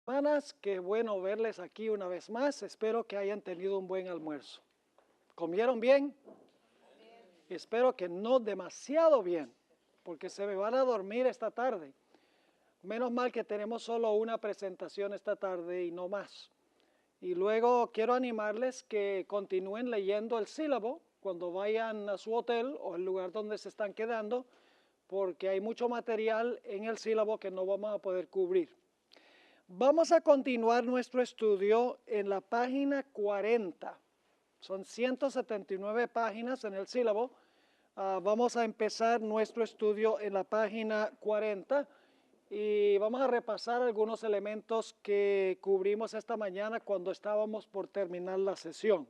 Hermanas, qué bueno verles aquí una vez más. Espero que hayan tenido un buen almuerzo. ¿Comieron bien? Espero que no demasiado bien, porque se me van a dormir esta tarde. Menos mal que tenemos solo una presentación esta tarde y no más. Y luego quiero animarles que continúen leyendo el sílabo cuando vayan a su hotel o el lugar donde se están quedando, porque hay mucho material en el sílabo que no vamos a poder cubrir. Vamos a continuar nuestro estudio en la página 40. Son 179 páginas en el sílabo. Vamos a empezar nuestro estudio en la página 40 y vamos a repasar algunos elementos que cubrimos esta mañana cuando estábamos por terminar la sesión.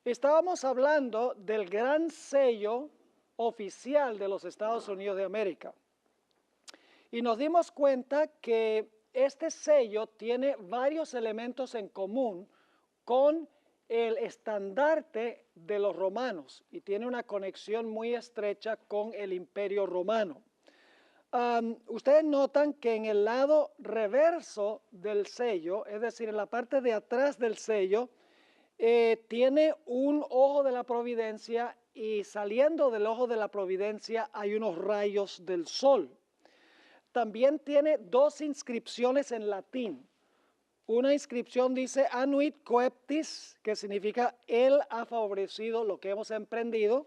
Estábamos hablando del gran sello oficial de los Estados Unidos de América y nos dimos cuenta que este sello tiene varios elementos en común con el estandarte de los romanos y tiene una conexión muy estrecha con el Imperio Romano. Ustedes notan que en el lado reverso del sello, es decir, en la parte de atrás del sello, tiene un ojo de la providencia y saliendo del ojo de la providencia hay unos rayos del sol. También tiene dos inscripciones en latín. Una inscripción dice Annuit Coeptis, que significa Él ha favorecido lo que hemos emprendido.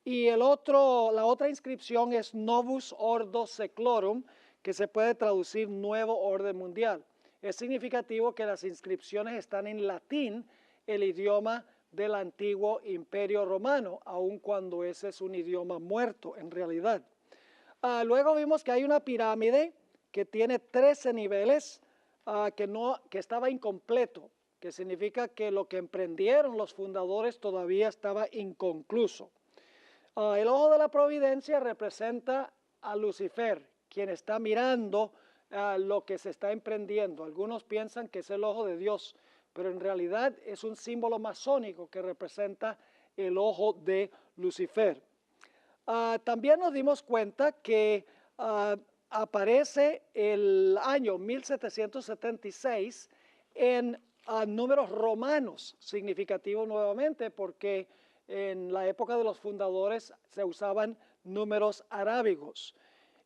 Y la otra inscripción es Novus Ordo Seclorum, que se puede traducir Nuevo Orden Mundial. Es significativo que las inscripciones están en latín, el idioma del antiguo Imperio Romano, aun cuando ese es un idioma muerto en realidad. Luego vimos que hay una pirámide que tiene 13 niveles, que estaba incompleto, que significa que lo que emprendieron los fundadores todavía estaba inconcluso. El ojo de la providencia representa a Lucifer, quien está mirando lo que se está emprendiendo. Algunos piensan que es el ojo de Dios, pero en realidad es un símbolo masónico que representa el ojo de Lucifer. También nos dimos cuenta que aparece el año 1776 en números romanos, significativo nuevamente porque en la época de los fundadores se usaban números arábigos.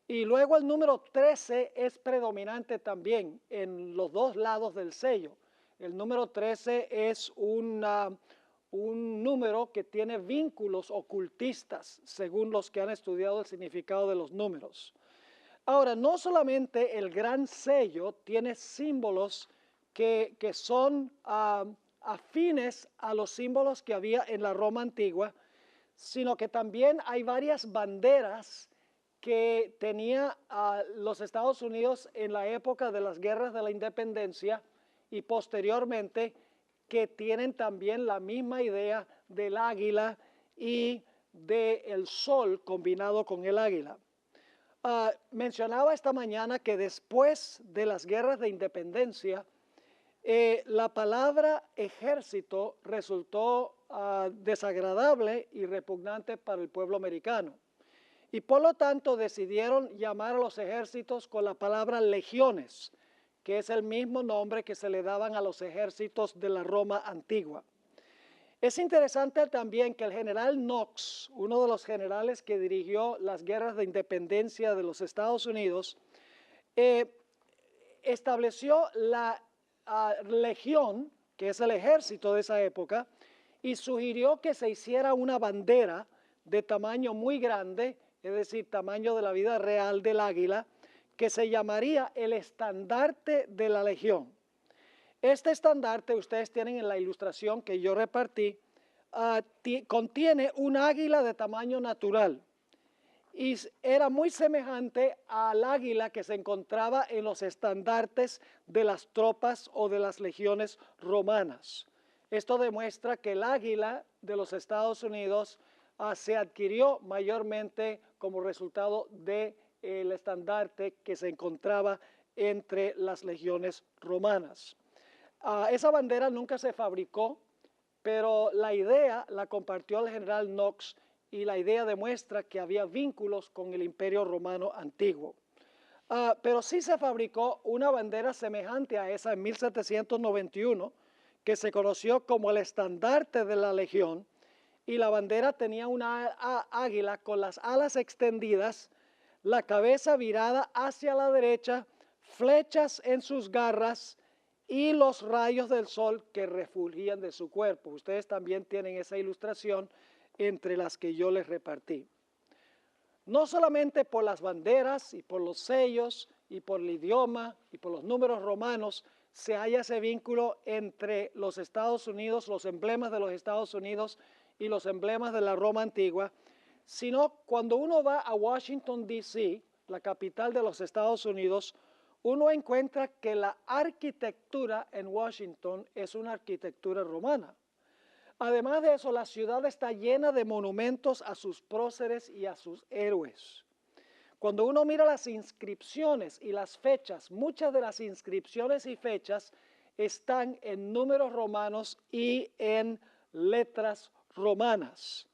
Y luego el número 13 es predominante también en los dos lados del sello. El número 13 es un número que tiene vínculos ocultistas, según los que han estudiado el significado de los números. Ahora, no solamente el gran sello tiene símbolos que son afines a los símbolos que había en la Roma antigua, sino que también hay varias banderas que tenía los Estados Unidos en la época de las guerras de la independencia y posteriormente, que tienen también la misma idea del águila y del sol combinado con el águila. Mencionaba esta mañana que después de las guerras de independencia, la palabra ejército resultó desagradable y repugnante para el pueblo americano. Y por lo tanto decidieron llamar a los ejércitos con la palabra legiones, que es el mismo nombre que se le daban a los ejércitos de la Roma antigua. Es interesante también que el general Knox, uno de los generales que dirigió las guerras de independencia de los Estados Unidos, estableció la legión, que es el ejército de esa época, y sugirió que se hiciera una bandera de tamaño muy grande, es decir, tamaño de la vida real del águila, que se llamaría el estandarte de la legión. Este estandarte, ustedes tienen en la ilustración que yo repartí, contiene un águila de tamaño natural y era muy semejante al águila que se encontraba en los estandartes de las tropas o de las legiones romanas. Esto demuestra que el águila de los Estados Unidos se adquirió mayormente como resultado del estandarte que se encontraba entre las legiones romanas. Esa bandera nunca se fabricó, pero la idea la compartió el general Knox y la idea demuestra que había vínculos con el Imperio Romano antiguo. Pero sí se fabricó una bandera semejante a esa en 1791, que se conoció como el estandarte de la Legión, y la bandera tenía una águila con las alas extendidas, la cabeza virada hacia la derecha, flechas en sus garras y los rayos del sol que refulgían de su cuerpo. Ustedes también tienen esa ilustración entre las que yo les repartí. No solamente por las banderas y por los sellos y por el idioma y por los números romanos se halla ese vínculo entre los Estados Unidos, los emblemas de los Estados Unidos y los emblemas de la Roma antigua, sino cuando uno va a Washington, D.C., la capital de los Estados Unidos, uno encuentra que la arquitectura en Washington es una arquitectura romana. Además de eso, la ciudad está llena de monumentos a sus próceres y a sus héroes. Cuando uno mira las inscripciones y las fechas, muchas de las inscripciones y fechas están en números romanos y en letras romanas.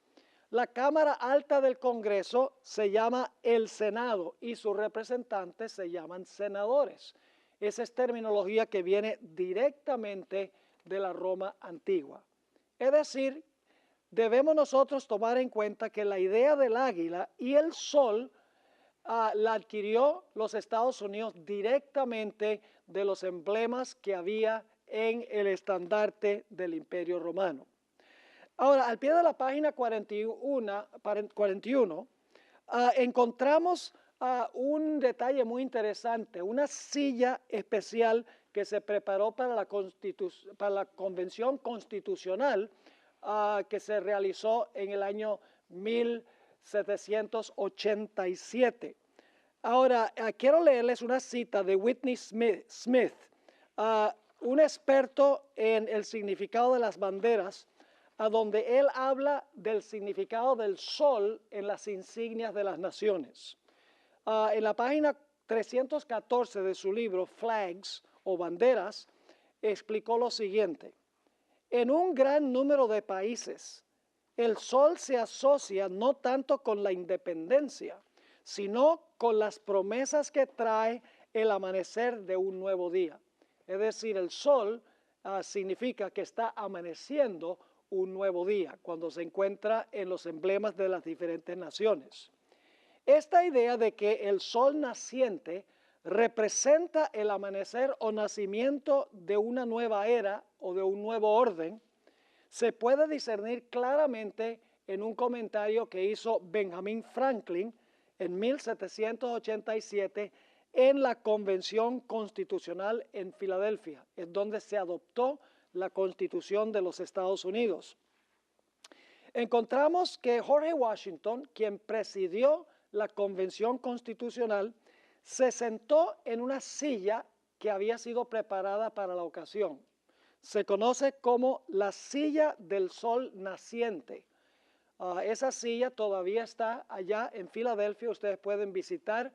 La Cámara Alta del Congreso se llama el Senado y sus representantes se llaman senadores. Esa es terminología que viene directamente de la Roma antigua. Es decir, debemos nosotros tomar en cuenta que la idea del águila y el sol la adquirió los Estados Unidos directamente de los emblemas que había en el estandarte del Imperio Romano. Ahora, al pie de la página 41 encontramos un detalle muy interesante, una silla especial que se preparó para la Convención Constitucional que se realizó en el año 1787. Ahora, quiero leerles una cita de Whitney Smith, un experto en el significado de las banderas, a donde él habla del significado del sol en las insignias de las naciones. En la página 314 de su libro, Flags o Banderas, explicó lo siguiente. En un gran número de países, el sol se asocia no tanto con la independencia, sino con las promesas que trae el amanecer de un nuevo día. Es decir, el sol significa que está amaneciendo un nuevo día cuando se encuentra en los emblemas de las diferentes naciones. Esta idea de que el sol naciente representa el amanecer o nacimiento de una nueva era o de un nuevo orden se puede discernir claramente en un comentario que hizo Benjamin Franklin en 1787 en la Convención Constitucional en Filadelfia, es donde se adoptó la Constitución de los Estados Unidos. Encontramos que George Washington, quien presidió la Convención Constitucional, se sentó en una silla que había sido preparada para la ocasión. Se conoce como la silla del sol naciente. Esa silla todavía está allá en Filadelfia. Ustedes pueden visitar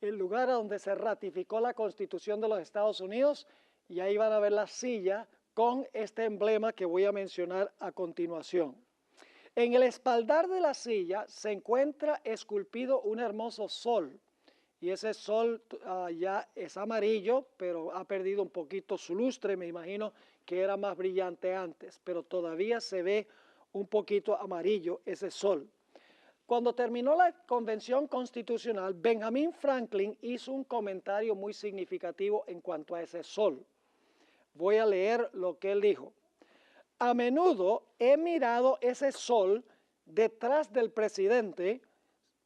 el lugar donde se ratificó la Constitución de los Estados Unidos y ahí van a ver la silla con este emblema que voy a mencionar a continuación. En el espaldar de la silla se encuentra esculpido un hermoso sol. Y ese sol ya es amarillo, pero ha perdido un poquito su lustre. Me imagino que era más brillante antes, pero todavía se ve un poquito amarillo ese sol. Cuando terminó la Convención Constitucional, Benjamin Franklin hizo un comentario muy significativo en cuanto a ese sol. Voy a leer lo que él dijo. A menudo he mirado ese sol detrás del presidente,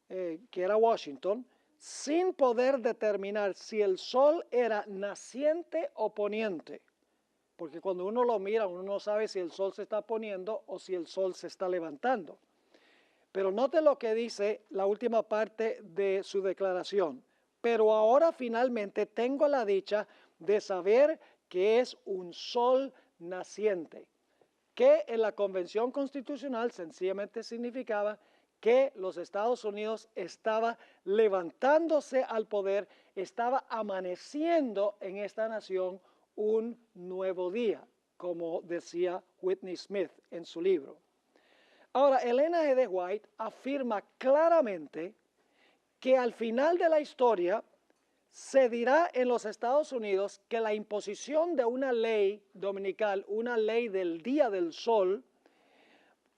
que era Washington, sin poder determinar si el sol era naciente o poniente. Porque cuando uno lo mira, uno no sabe si el sol se está poniendo o si el sol se está levantando. Pero note lo que dice la última parte de su declaración. Pero ahora finalmente tengo la dicha de saber que es un sol naciente, que en la Convención Constitucional sencillamente significaba que los Estados Unidos estaba levantándose al poder, estaba amaneciendo en esta nación un nuevo día, como decía Whitney Smith en su libro. Ahora, Elena G. de White afirma claramente que al final de la historia se dirá en los Estados Unidos que la imposición de una ley dominical, una ley del día del sol,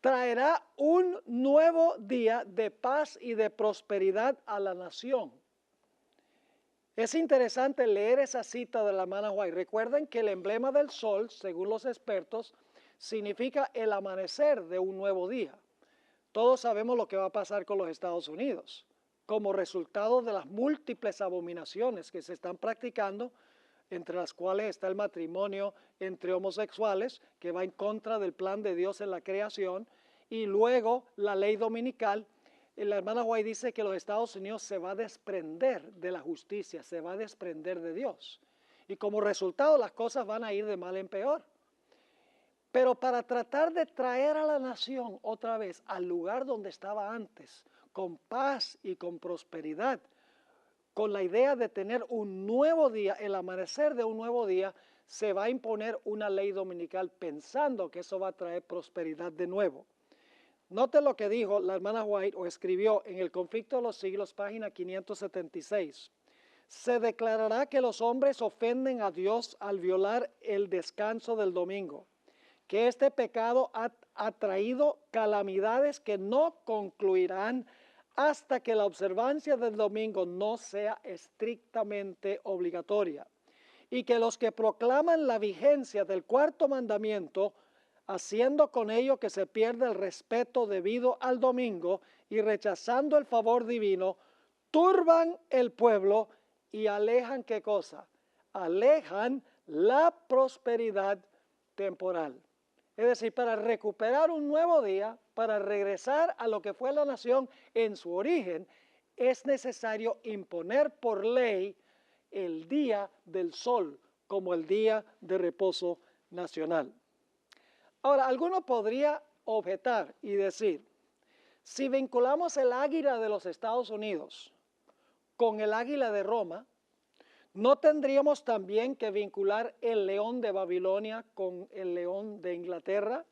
traerá un nuevo día de paz y de prosperidad a la nación. Es interesante leer esa cita de la hermana White. Recuerden que el emblema del sol, según los expertos, significa el amanecer de un nuevo día. Todos sabemos lo que va a pasar con los Estados Unidos, como resultado de las múltiples abominaciones que se están practicando, entre las cuales está el matrimonio entre homosexuales, que va en contra del plan de Dios en la creación, y luego la ley dominical. La hermana White dice que los Estados Unidos se va a desprender de la justicia, se va a desprender de Dios. Y como resultado las cosas van a ir de mal en peor. Pero para tratar de traer a la nación otra vez al lugar donde estaba antes, con paz y con prosperidad, con la idea de tener un nuevo día, el amanecer de un nuevo día, se va a imponer una ley dominical pensando que eso va a traer prosperidad de nuevo. Note lo que dijo la hermana White o escribió en El conflicto de los siglos, página 576. Se declarará que los hombres ofenden a Dios al violar el descanso del domingo, que este pecado ha traído calamidades que no concluirán hasta que la observancia del domingo no sea estrictamente obligatoria, y que los que proclaman la vigencia del cuarto mandamiento, haciendo con ello que se pierda el respeto debido al domingo y rechazando el favor divino, turban el pueblo y alejan, ¿qué cosa? Alejan la prosperidad temporal. Es decir, para recuperar un nuevo día, para regresar a lo que fue la nación en su origen, es necesario imponer por ley el día del sol como el día de reposo nacional. Ahora, alguno podría objetar y decir, si vinculamos el águila de los Estados Unidos con el águila de Roma, ¿no tendríamos también que vincular el león de Babilonia con el león de Inglaterra?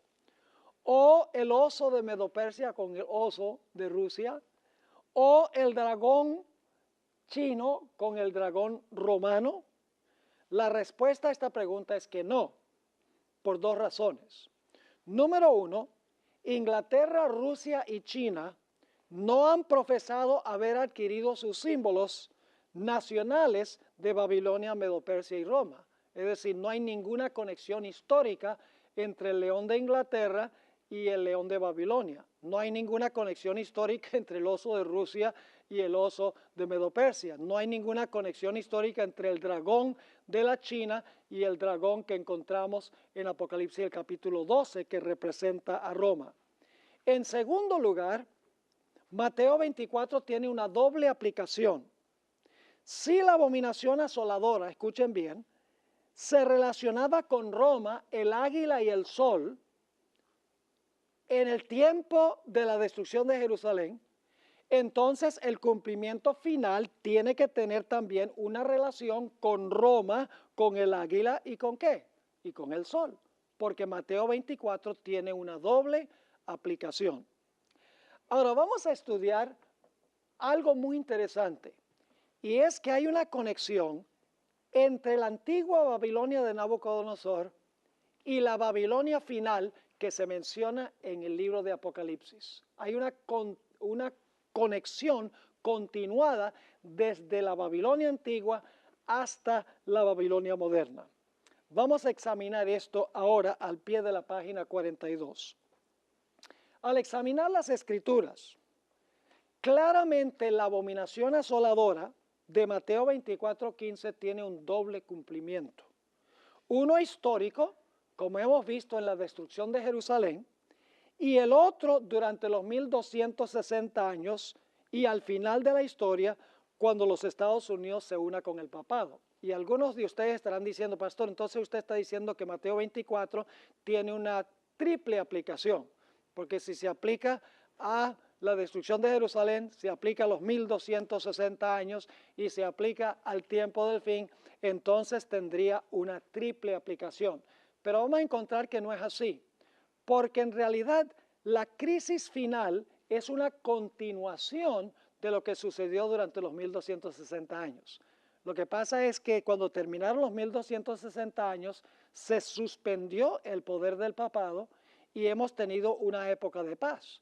¿O el oso de Medo-Persia con el oso de Rusia? ¿O el dragón chino con el dragón romano? La respuesta a esta pregunta es que no, por dos razones. Número uno, Inglaterra, Rusia y China no han profesado haber adquirido sus símbolos nacionales de Babilonia, Medo-Persia y Roma. Es decir, no hay ninguna conexión histórica entre el león de Inglaterra y el león de Babilonia. No hay ninguna conexión histórica entre el oso de Rusia y el oso de Medo-Persia. No hay ninguna conexión histórica entre el dragón de la China y el dragón que encontramos en Apocalipsis el capítulo 12, que representa a Roma. En segundo lugar, Mateo 24 tiene una doble aplicación. Si la abominación asoladora, escuchen bien, se relacionaba con Roma, el águila y el sol, en el tiempo de la destrucción de Jerusalén, entonces el cumplimiento final tiene que tener también una relación con Roma, con el águila y ¿con qué? Y con el sol, porque Mateo 24 tiene una doble aplicación. Ahora vamos a estudiar algo muy interesante, y es que hay una conexión entre la antigua Babilonia de Nabucodonosor y la Babilonia final que se menciona en el libro de Apocalipsis. Hay una conexión continuada desde la Babilonia antigua hasta la Babilonia moderna. Vamos a examinar esto ahora al pie de la página 42. Al examinar las escrituras, claramente la abominación asoladora de Mateo 24:15 tiene un doble cumplimiento. Uno histórico, como hemos visto en la destrucción de Jerusalén, y el otro durante los 1260 años y al final de la historia, cuando los Estados Unidos se una con el papado. Y algunos de ustedes estarán diciendo, pastor, entonces usted está diciendo que Mateo 24 tiene una triple aplicación, porque si se aplica a la destrucción de Jerusalén, se aplica a los 1260 años y se aplica al tiempo del fin, entonces tendría una triple aplicación. Pero vamos a encontrar que no es así, porque en realidad la crisis final es una continuación de lo que sucedió durante los 1260 años. Lo que pasa es que cuando terminaron los 1260 años, se suspendió el poder del papado y hemos tenido una época de paz.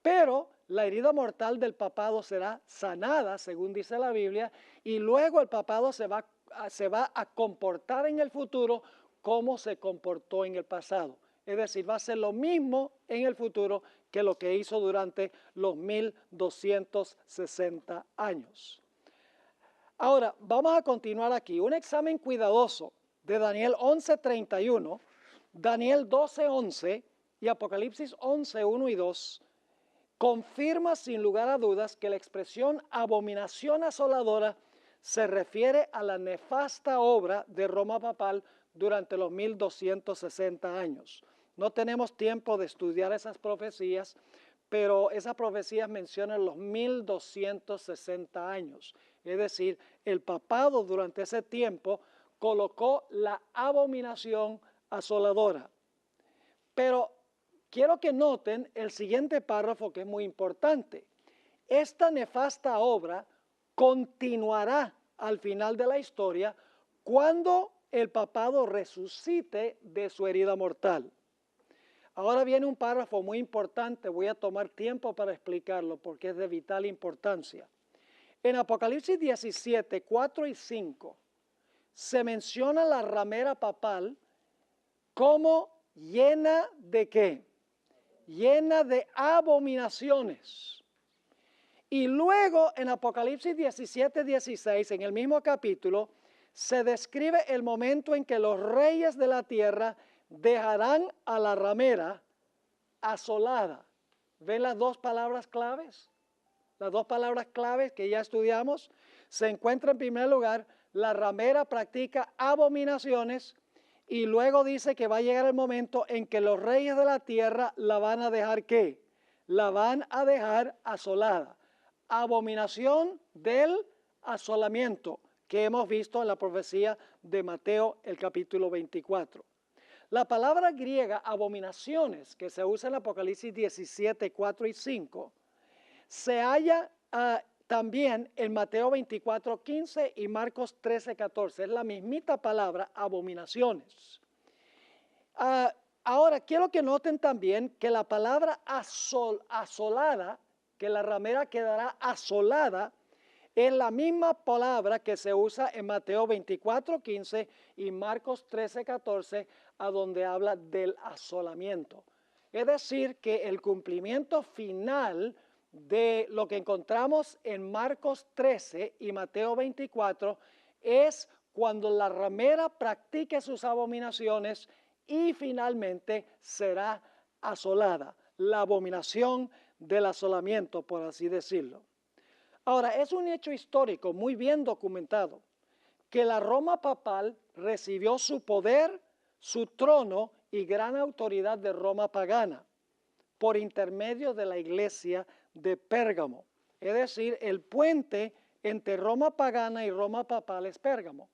Pero la herida mortal del papado será sanada, según dice la Biblia, y luego el papado se va a comportar en el futuro como se comportó en el pasado. Es decir, va a ser lo mismo en el futuro que lo que hizo durante los 1260 años. Ahora, vamos a continuar aquí. Un examen cuidadoso de Daniel 11:31, Daniel 12:11 y Apocalipsis 11:1 y 2 confirma sin lugar a dudas que la expresión abominación asoladora se refiere a la nefasta obra de Roma papal durante los 1260 años. No tenemos tiempo de estudiar esas profecías, pero esas profecías mencionan los 1260 años. Es decir, el papado durante ese tiempo colocó la abominación asoladora. Pero quiero que noten el siguiente párrafo que es muy importante. Esta nefasta obra continuará al final de la historia cuando el papado resucite de su herida mortal. Ahora viene un párrafo muy importante, voy a tomar tiempo para explicarlo porque es de vital importancia. En Apocalipsis 17, 4 y 5 se menciona la ramera papal como llena de ¿qué? Llena de abominaciones. Y luego en Apocalipsis 17, 16, en el mismo capítulo, se describe el momento en que los reyes de la tierra dejarán a la ramera asolada. ¿Ven las dos palabras claves? Las dos palabras claves que ya estudiamos. Se encuentra en primer lugar, la ramera practica abominaciones y luego dice que va a llegar el momento en que los reyes de la tierra la van a dejar ¿qué? La van a dejar asolada. Abominación del asolamiento que hemos visto en la profecía de Mateo, el capítulo 24. La palabra griega abominaciones, que se usa en Apocalipsis 17, 4 y 5, se halla también en Mateo 24, 15 y Marcos 13, 14. Es la mismita palabra, abominaciones. Ahora, quiero que noten también que la palabra asolada, que la ramera quedará asolada, es la misma palabra que se usa en Mateo 24, 15 y Marcos 13, 14, a donde habla del asolamiento. Es decir, que el cumplimiento final de lo que encontramos en Marcos 13 y Mateo 24 es cuando la ramera practique sus abominaciones y finalmente será asolada. La abominación del asolamiento, por así decirlo. Ahora, es un hecho histórico muy bien documentado que la Roma papal recibió su poder, su trono y gran autoridad de Roma pagana por intermedio de la iglesia de Pérgamo. Es decir, el puente entre Roma pagana y Roma papal es Pérgamo.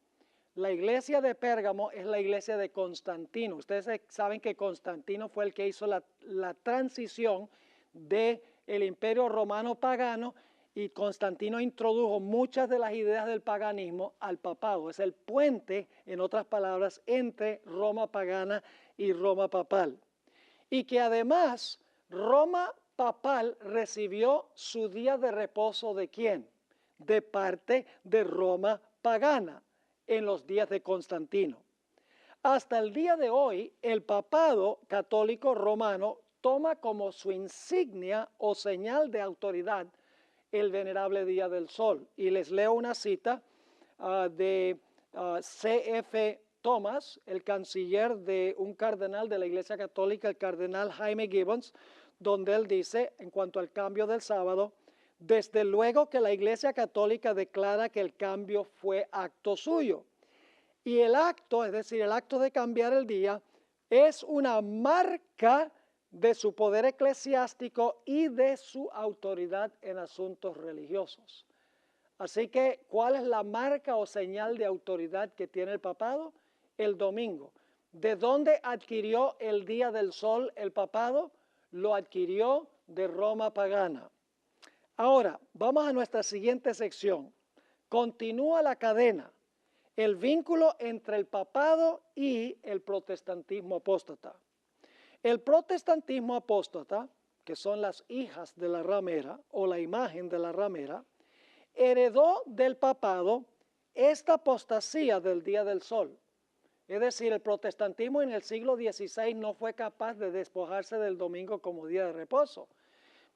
La iglesia de Pérgamo es la iglesia de Constantino. Ustedes saben que Constantino fue el que hizo la transición del imperio romano pagano y Constantino introdujo muchas de las ideas del paganismo al papado. Es el puente, en otras palabras, entre Roma pagana y Roma papal. Y que además Roma papal recibió su día de reposo ¿de quién? De parte de Roma pagana en los días de Constantino. Hasta el día de hoy, el papado católico romano toma como su insignia o señal de autoridad el venerable Día del Sol. Y les leo una cita de C.F. Thomas, el canciller de un cardenal de la Iglesia Católica, el cardenal Jaime Gibbons, donde él dice, en cuanto al cambio del sábado, desde luego que la Iglesia Católica declara que el cambio fue acto suyo. Y el acto, es decir, el acto de cambiar el día, es una marca de su poder eclesiástico y de su autoridad en asuntos religiosos. Así que, ¿cuál es la marca o señal de autoridad que tiene el papado? El domingo. ¿De dónde adquirió el día del sol el papado? Lo adquirió de Roma pagana. Ahora, vamos a nuestra siguiente sección. continúa la cadena, el vínculo entre el papado y el protestantismo apóstata. El protestantismo apóstata, que son las hijas de la ramera o la imagen de la ramera, heredó del papado esta apostasía del día del sol. Es decir, el protestantismo en el siglo XVI no fue capaz de despojarse del domingo como día de reposo,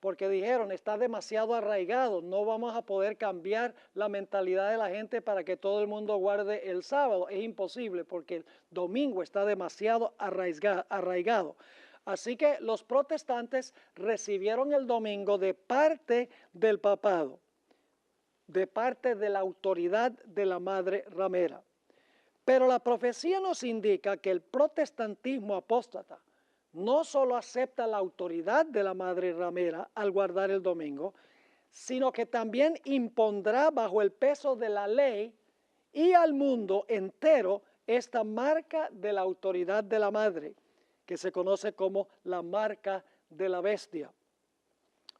porque dijeron, está demasiado arraigado, no vamos a poder cambiar la mentalidad de la gente para que todo el mundo guarde el sábado. Es imposible porque el domingo está demasiado arraigado. Así que los protestantes recibieron el domingo de parte del papado, de parte de la autoridad de la madre ramera. Pero la profecía nos indica que el protestantismo apóstata no solo acepta la autoridad de la madre ramera al guardar el domingo, sino que también impondrá bajo el peso de la ley y al mundo entero esta marca de la autoridad de la madre, que se conoce como la marca de la bestia.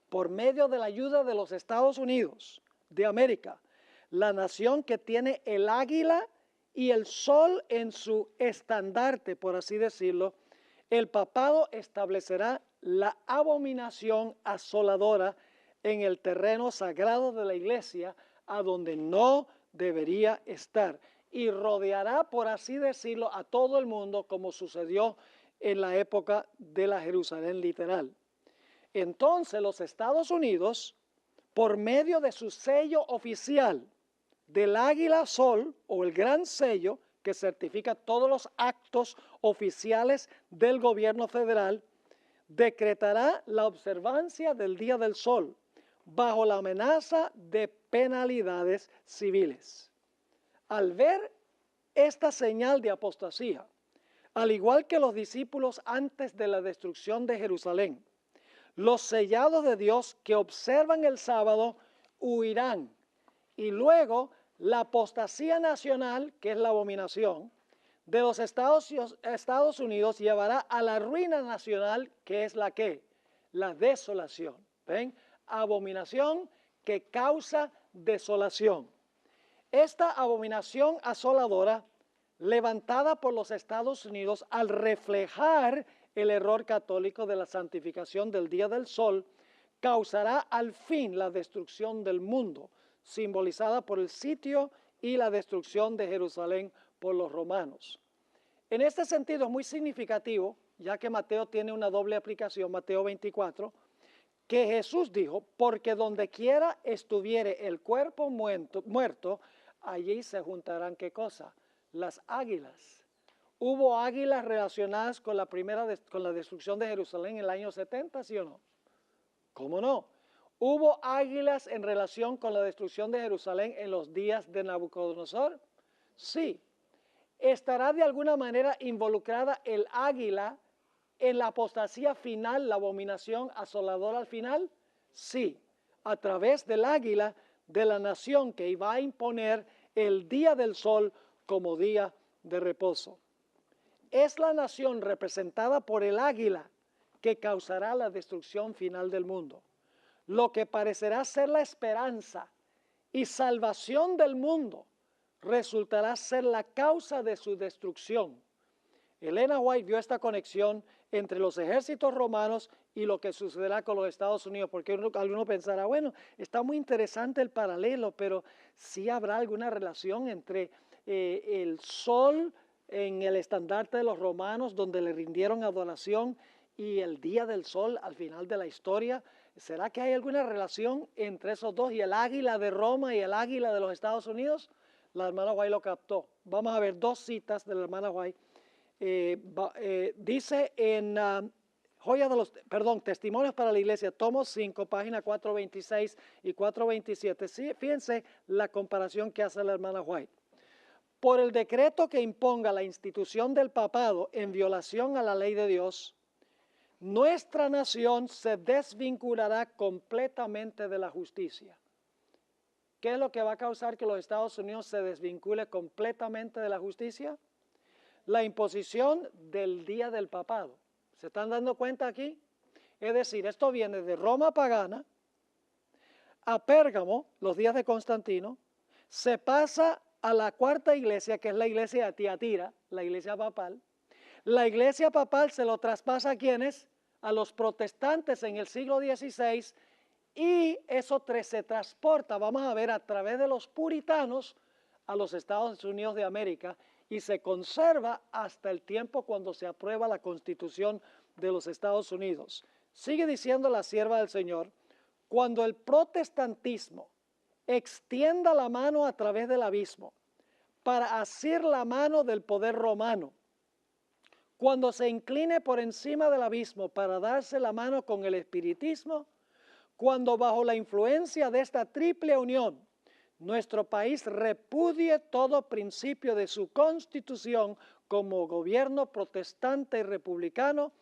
Por medio de la ayuda de los Estados Unidos de América, la nación que tiene el águila y el sol en su estandarte, por así decirlo, el papado establecerá la abominación asoladora en el terreno sagrado de la iglesia, a donde no debería estar, y rodeará, por así decirlo, a todo el mundo, como sucedió en la época de la Jerusalén literal. Entonces los Estados Unidos, por medio de su sello oficial del águila sol o el gran sello que certifica todos los actos oficiales del gobierno federal, decretará la observancia del Día del Sol bajo la amenaza de penalidades civiles. Al ver esta señal de apostasía, al igual que los discípulos antes de la destrucción de Jerusalén, los sellados de Dios que observan el sábado huirán, y luego la apostasía nacional, que es la abominación, de los Estados Unidos llevará a la ruina nacional, que es la que, la desolación. ¿Ven? Abominación que causa desolación. Esta abominación asoladora, levantada por los Estados Unidos al reflejar el error católico de la santificación del día del sol, causará al fin la destrucción del mundo, simbolizada por el sitio y la destrucción de Jerusalén por los romanos. En este sentido es muy significativo, ya que Mateo tiene una doble aplicación, Mateo 24, que Jesús dijo, porque donde quiera estuviere el cuerpo muerto, allí se juntarán, ¿qué cosa? Las águilas. ¿Hubo águilas relacionadas con la destrucción de Jerusalén en el año 70, sí o no? ¿Cómo no? ¿Hubo águilas en relación con la destrucción de Jerusalén en los días de Nabucodonosor? Sí. ¿Estará de alguna manera involucrada el águila en la apostasía final, la abominación asoladora al final? Sí, a través del águila de la nación que iba a imponer el día del sol como día de reposo. Es la nación representada por el águila que causará la destrucción final del mundo. Lo que parecerá ser la esperanza y salvación del mundo resultará ser la causa de su destrucción. Elena White vio esta conexión entre los ejércitos romanos y lo que sucederá con los Estados Unidos, porque alguno pensará, bueno, está muy interesante el paralelo, pero sí habrá alguna relación entre el sol en el estandarte de los romanos, donde le rindieron adoración, y el día del sol al final de la historia. ¿Será que hay alguna relación entre esos dos y el águila de Roma y el águila de los Estados Unidos? La hermana White lo captó. Vamos a ver dos citas de la hermana White. Dice en Testimonios para la Iglesia, tomo 5, página 426 y 427. Sí, fíjense la comparación que hace la hermana White. Por el decreto que imponga la institución del papado en violación a la ley de Dios, nuestra nación se desvinculará completamente de la justicia. ¿Qué es lo que va a causar que los Estados Unidos se desvincule completamente de la justicia? La imposición del día del papado. ¿Se están dando cuenta aquí? Es decir, esto viene de Roma pagana a Pérgamo, los días de Constantino, se pasa a la cuarta iglesia, que es la iglesia de Tiatira, la iglesia papal. La iglesia papal se lo traspasa a quienes, a los protestantes en el siglo XVI, y eso se transporta, vamos a ver, a través de los puritanos a los Estados Unidos de América, y se conserva hasta el tiempo cuando se aprueba la Constitución de los Estados Unidos. Sigue diciendo la sierva del Señor: cuando el protestantismo extienda la mano a través del abismo para asir la mano del poder romano, cuando se incline por encima del abismo para darse la mano con el espiritismo, cuando bajo la influencia de esta triple unión nuestro país repudie todo principio de su constitución como gobierno protestante y republicano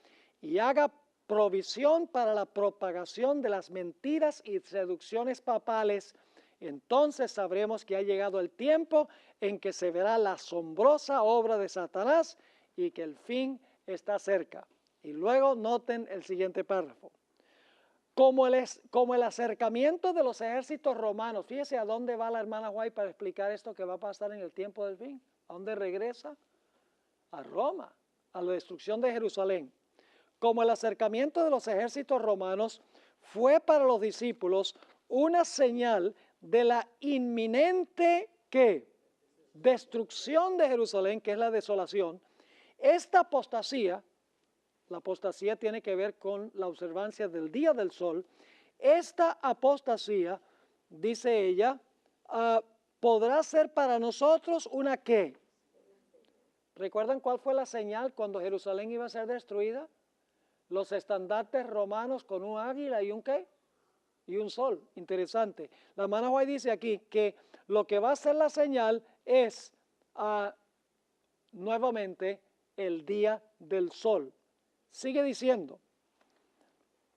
y haga provisión para la propagación de las mentiras y seducciones papales, entonces sabremos que ha llegado el tiempo en que se verá la asombrosa obra de Satanás y que el fin está cerca. Y luego noten el siguiente párrafo. Como el acercamiento de los ejércitos romanos, fíjese a dónde va la hermana White para explicar esto que va a pasar en el tiempo del fin. ¿A dónde regresa? A Roma, a la destrucción de Jerusalén. Como el acercamiento de los ejércitos romanos fue para los discípulos una señal de la inminente ¿qué? Destrucción de Jerusalén, que es la desolación. Esta apostasía, la apostasía tiene que ver con la observancia del día del sol. Esta apostasía, dice ella, podrá ser para nosotros una ¿qué? ¿Recuerdan cuál fue la señal cuando Jerusalén iba a ser destruida? Los estandartes romanos con un águila y un ¿qué? Y un sol. Interesante. La hermana White dice aquí que lo que va a ser la señal es nuevamente el día del sol. Sigue diciendo,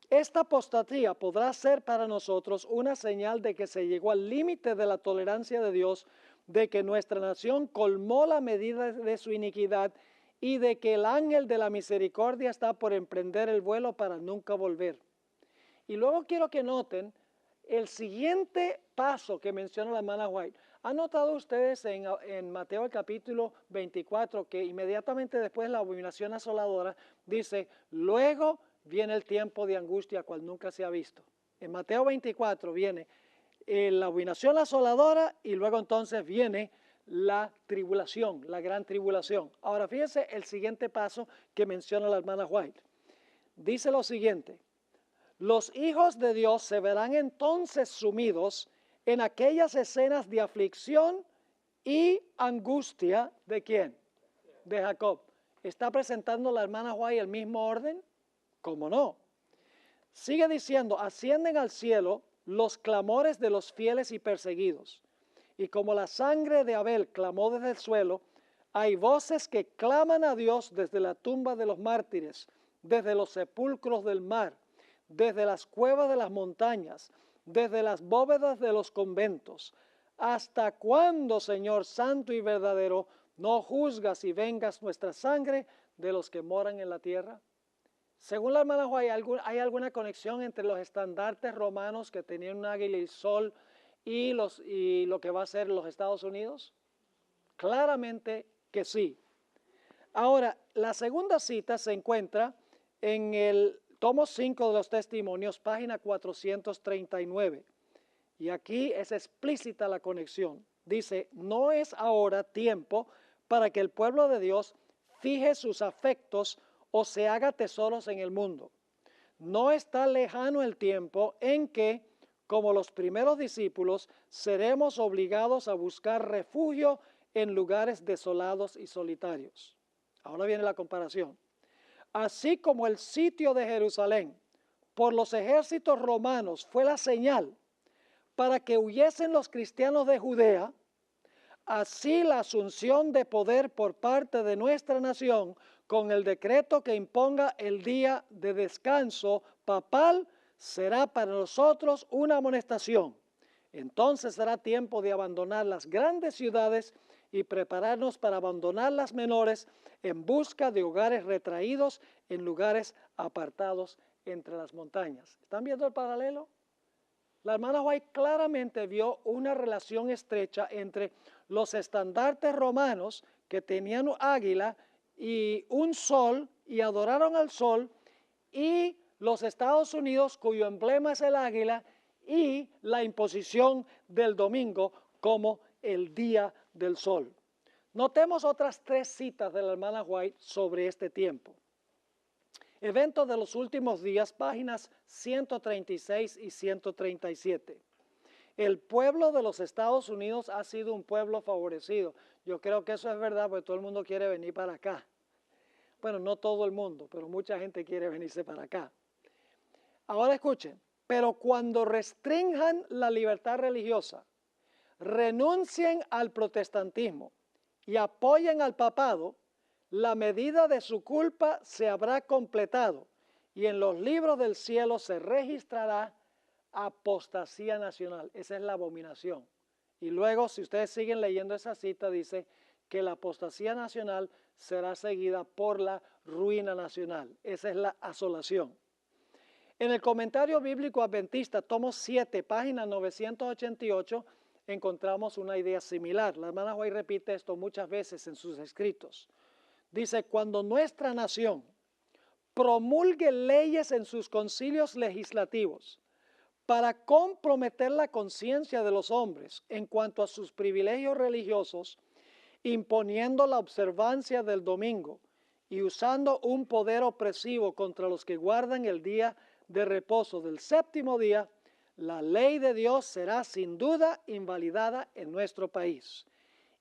esta apostasía podrá ser para nosotros una señal de que se llegó al límite de la tolerancia de Dios, de que nuestra nación colmó la medida de su iniquidad y de que el ángel de la misericordia está por emprender el vuelo para nunca volver. Y luego quiero que noten el siguiente paso que menciona la hermana White. ¿Han notado ustedes en Mateo el capítulo 24 que inmediatamente después de la abominación asoladora dice, luego viene el tiempo de angustia cual nunca se ha visto? En Mateo 24 viene la abominación asoladora y luego entonces viene la tribulación, la gran tribulación. Ahora fíjense el siguiente paso que menciona la hermana White. Dice lo siguiente: los hijos de Dios se verán entonces sumidos en aquellas escenas de aflicción y angustia, ¿de quién? De Jacob. ¿Está presentando la hermana White el mismo orden? ¿Cómo no? Sigue diciendo, ascienden al cielo los clamores de los fieles y perseguidos. Y como la sangre de Abel clamó desde el suelo, hay voces que claman a Dios desde la tumba de los mártires, desde los sepulcros del mar, desde las cuevas de las montañas, desde las bóvedas de los conventos. ¿Hasta cuándo, Señor santo y verdadero, no juzgas y vengas nuestra sangre de los que moran en la tierra? Según la hermana White, ¿hay alguna conexión entre los estandartes romanos que tenían un águila y sol y lo que va a ser los Estados Unidos? Claramente que sí. Ahora, la segunda cita se encuentra en el tomo 5 de los Testimonios, página 439. Y aquí es explícita la conexión. Dice, no es ahora tiempo para que el pueblo de Dios fije sus afectos o se haga tesoros en el mundo. No está lejano el tiempo en que, como los primeros discípulos, seremos obligados a buscar refugio en lugares desolados y solitarios. Ahora viene la comparación. Así como el sitio de Jerusalén por los ejércitos romanos fue la señal para que huyesen los cristianos de Judea, así la asunción de poder por parte de nuestra nación con el decreto que imponga el día de descanso papal será para nosotros una amonestación. Entonces será tiempo de abandonar las grandes ciudades y prepararnos para abandonar las menores en busca de hogares retraídos en lugares apartados entre las montañas. ¿Están viendo el paralelo? La hermana White claramente vio una relación estrecha entre los estandartes romanos que tenían un águila y un sol y adoraron al sol, y los Estados Unidos cuyo emblema es el águila, y la imposición del domingo como el día del sol. Notemos otras 3 citas de la hermana White sobre este tiempo. Eventos de los últimos días, páginas 136 y 137. El pueblo de los Estados Unidos ha sido un pueblo favorecido. Yo creo que eso es verdad, porque todo el mundo quiere venir para acá. Bueno, no todo el mundo, pero mucha gente quiere venirse para acá. Ahora escuchen, pero cuando restrinjan la libertad religiosa, renuncien al protestantismo y apoyen al papado, la medida de su culpa se habrá completado y en los libros del cielo se registrará apostasía nacional. Esa es la abominación. Y luego, si ustedes siguen leyendo esa cita, dice que la apostasía nacional será seguida por la ruina nacional. Esa es la asolación. En el comentario bíblico adventista, tomo 7, página 988, encontramos una idea similar. La hermana White repite esto muchas veces en sus escritos. Dice, cuando nuestra nación promulgue leyes en sus concilios legislativos para comprometer la conciencia de los hombres en cuanto a sus privilegios religiosos, imponiendo la observancia del domingo y usando un poder opresivo contra los que guardan el día de reposo del séptimo día, la ley de Dios será sin duda invalidada en nuestro país.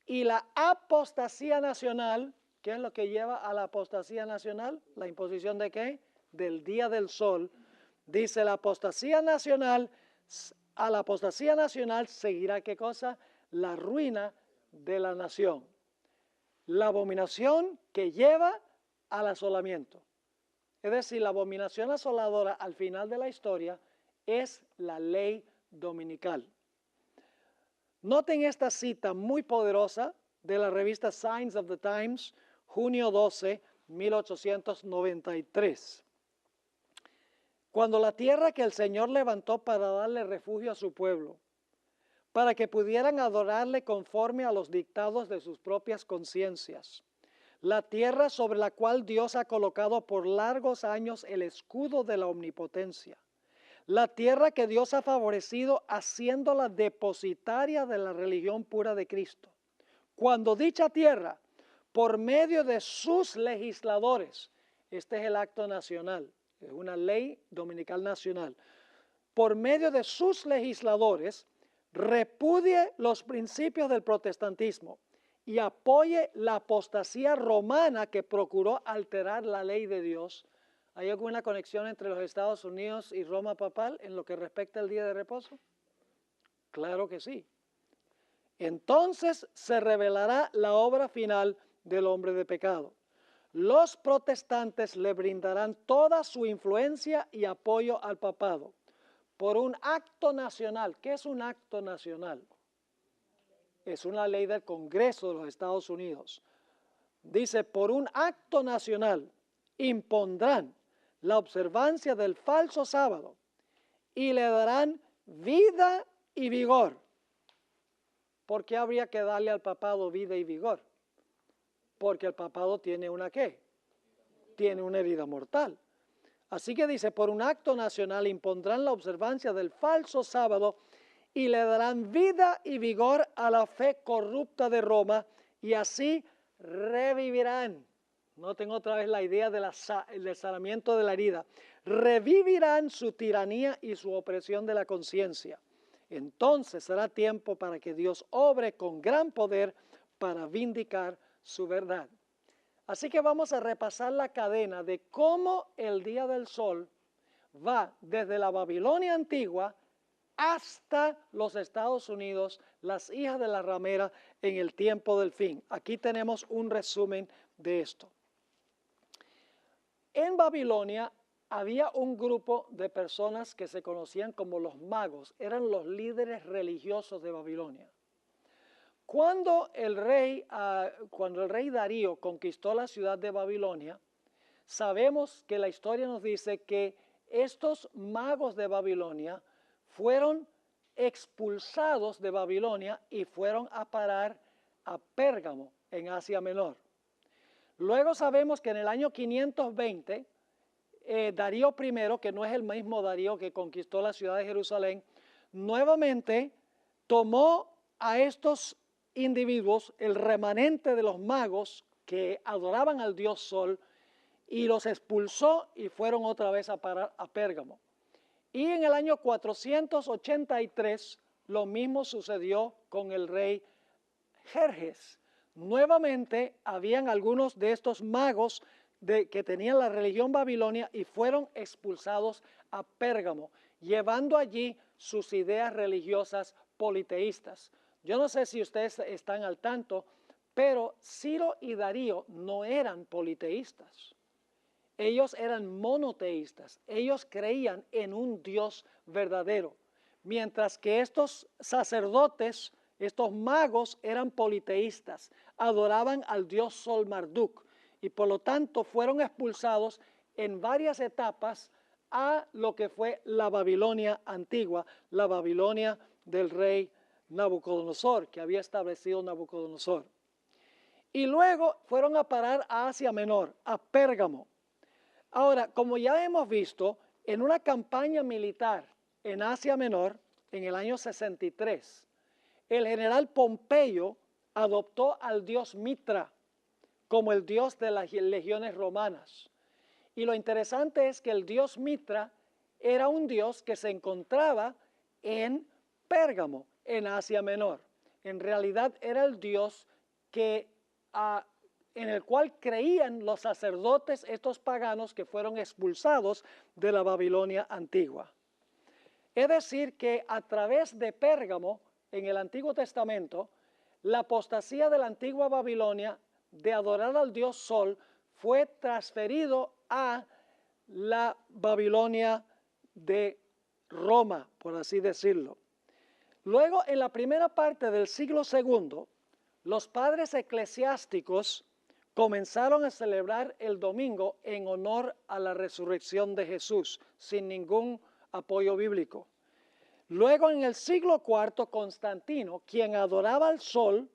Y la apostasía nacional, ¿qué es lo que lleva a la apostasía nacional? ¿La imposición de qué? Del día del sol. Dice la apostasía nacional, a la apostasía nacional seguirá ¿qué cosa? La ruina de la nación. La abominación que lleva al asolamiento. Es decir, la abominación asoladora al final de la historia es la ley dominical. Noten esta cita muy poderosa de la revista Signs of the Times, junio 12, 1893. Cuando la tierra que el Señor levantó para darle refugio a su pueblo, para que pudieran adorarle conforme a los dictados de sus propias conciencias, la tierra sobre la cual Dios ha colocado por largos años el escudo de la omnipotencia, la tierra que Dios ha favorecido haciéndola depositaria de la religión pura de Cristo. Cuando dicha tierra, por medio de sus legisladores, este es el acto nacional, es una ley dominical nacional, por medio de sus legisladores, repudie los principios del protestantismo y apoye la apostasía romana que procuró alterar la ley de Dios. ¿Hay alguna conexión entre los Estados Unidos y Roma papal en lo que respecta al día de reposo? Claro que sí. Entonces se revelará la obra final del hombre de pecado. Los protestantes le brindarán toda su influencia y apoyo al papado por un acto nacional. ¿Qué es un acto nacional? Es una ley del Congreso de los Estados Unidos. Dice, por un acto nacional impondrán la observancia del falso sábado y le darán vida y vigor. ¿Por qué habría que darle al papado vida y vigor? Porque el papado tiene una ¿qué? Tiene una herida mortal. Así que dice, por un acto nacional impondrán la observancia del falso sábado y le darán vida y vigor a la fe corrupta de Roma y así revivirán. Noten otra vez la idea del sanamiento de la herida. Revivirán su tiranía y su opresión de la conciencia. Entonces será tiempo para que Dios obre con gran poder para vindicar su verdad. Así que vamos a repasar la cadena de cómo el día del sol va desde la Babilonia antigua hasta los Estados Unidos, las hijas de la ramera en el tiempo del fin. Aquí tenemos un resumen de esto. En Babilonia había un grupo de personas que se conocían como los magos, eran los líderes religiosos de Babilonia. Cuando el rey Darío conquistó la ciudad de Babilonia, sabemos que la historia nos dice que estos magos de Babilonia fueron expulsados de Babilonia y fueron a parar a Pérgamo, en Asia Menor. Luego sabemos que en el año 520, Darío I, que no es el mismo Darío que conquistó la ciudad de Jerusalén, nuevamente tomó a estos individuos, el remanente de los magos que adoraban al dios Sol, y los expulsó y fueron otra vez a parar a Pérgamo. Y en el año 483 lo mismo sucedió con el rey Jerjes. Nuevamente habían algunos de estos magos que tenían la religión babilonia y fueron expulsados a Pérgamo, llevando allí sus ideas religiosas politeístas. Yo no sé si ustedes están al tanto, pero Ciro y Darío no eran politeístas. Ellos eran monoteístas. Ellos creían en un Dios verdadero, mientras que estos sacerdotes, estos magos, eran politeístas, adoraban al dios Sol Marduk y por lo tanto fueron expulsados en varias etapas a lo que fue la Babilonia antigua, la Babilonia del rey Nabucodonosor, que había establecido Nabucodonosor. Y luego fueron a parar a Asia Menor, a Pérgamo. Ahora, como ya hemos visto, en una campaña militar en Asia Menor, en el año 63, el general Pompeyo adoptó al dios Mitra como el dios de las legiones romanas. Y lo interesante es que el dios Mitra era un dios que se encontraba en Pérgamo, en Asia Menor. En realidad era el dios que en el cual creían los sacerdotes, estos paganos que fueron expulsados de la Babilonia antigua. Es decir, que a través de Pérgamo, en el Antiguo Testamento, la apostasía de la antigua Babilonia de adorar al dios Sol fue transferido a la Babilonia de Roma, por así decirlo. Luego, en la primera parte del siglo II, los padres eclesiásticos comenzaron a celebrar el domingo en honor a la resurrección de Jesús, sin ningún apoyo bíblico. Luego, en el siglo IV, Constantino, quien adoraba al sol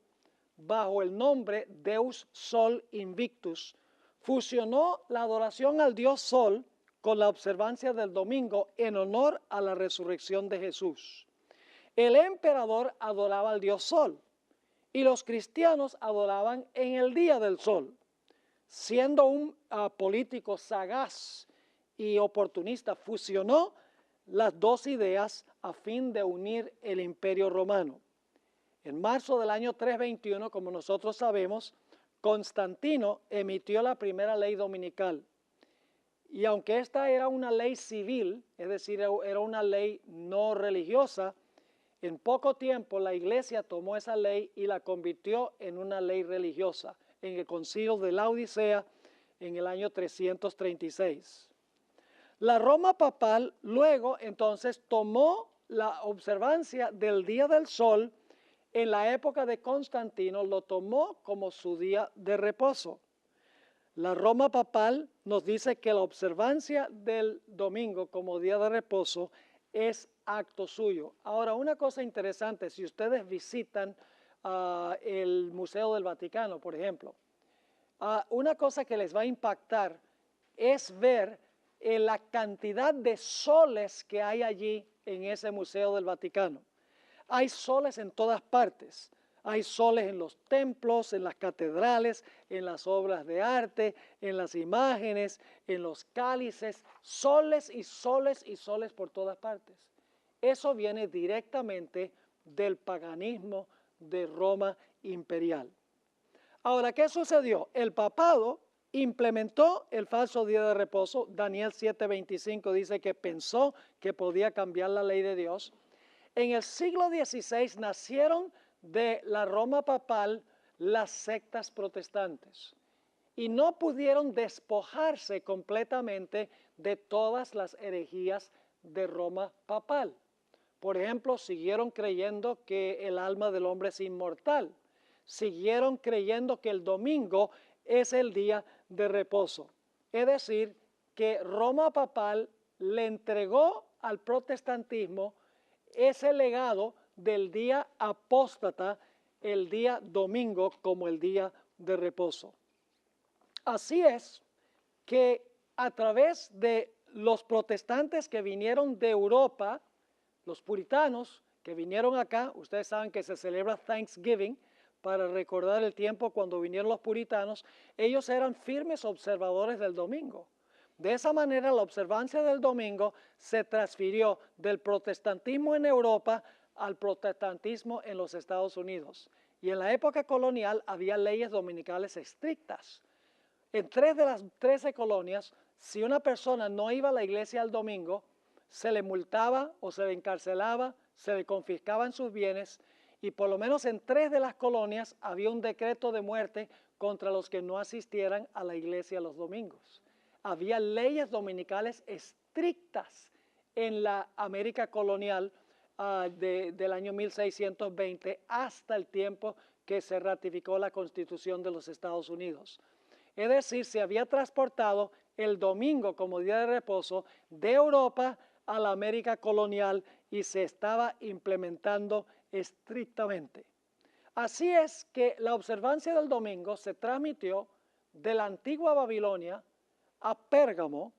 bajo el nombre Deus Sol Invictus, fusionó la adoración al dios Sol con la observancia del domingo en honor a la resurrección de Jesús. El emperador adoraba al dios Sol y los cristianos adoraban en el día del sol. Siendo un político sagaz y oportunista, fusionó las dos ideas a fin de unir el imperio romano. En marzo del año 321, como nosotros sabemos, Constantino emitió la primera ley dominical. Y aunque esta era una ley civil, es decir, era una ley no religiosa, en poco tiempo la iglesia tomó esa ley y la convirtió en una ley religiosa en el concilio de la Odisea en el año 336. La Roma papal luego entonces tomó la observancia del día del sol en la época de Constantino, lo tomó como su día de reposo. La Roma papal nos dice que la observancia del domingo como día de reposo es acto suyo. Ahora, una cosa interesante, si ustedes visitan el Museo del Vaticano, por ejemplo, una cosa que les va a impactar es ver la cantidad de soles que hay allí en ese Museo del Vaticano. Hay soles en todas partes. Hay soles en los templos, en las catedrales, en las obras de arte, en las imágenes, en los cálices, soles y soles y soles por todas partes. Eso viene directamente del paganismo de Roma imperial. Ahora, ¿qué sucedió? El papado implementó el falso día de reposo. Daniel 7:25 dice que pensó que podía cambiar la ley de Dios. En el siglo XVI nacieron de la Roma papal las sectas protestantes y no pudieron despojarse completamente de todas las herejías de Roma papal. Por ejemplo, siguieron creyendo que el alma del hombre es inmortal, siguieron creyendo que el domingo es el día de reposo. Es decir, que Roma papal le entregó al protestantismo ese legado del día apóstata, el día domingo, como el día de reposo. Así es que a través de los protestantes que vinieron de Europa, los puritanos que vinieron acá, ustedes saben que se celebra Thanksgiving para recordar el tiempo cuando vinieron los puritanos, ellos eran firmes observadores del domingo. De esa manera la observancia del domingo se transfirió del protestantismo en Europa al protestantismo en los Estados Unidos. Y en la época colonial había leyes dominicales estrictas. En 3 de las 13 colonias, si una persona no iba a la iglesia el domingo, se le multaba o se le encarcelaba, se le confiscaban sus bienes, y por lo menos en 3 de las colonias había un decreto de muerte contra los que no asistieran a la iglesia los domingos. Había leyes dominicales estrictas en la América colonial del año 1620 hasta el tiempo que se ratificó la Constitución de los Estados Unidos. Es decir, se había transportado el domingo como día de reposo de Europa a la América colonial y se estaba implementando estrictamente. Así es que la observancia del domingo se transmitió de la antigua Babilonia a Pérgamo,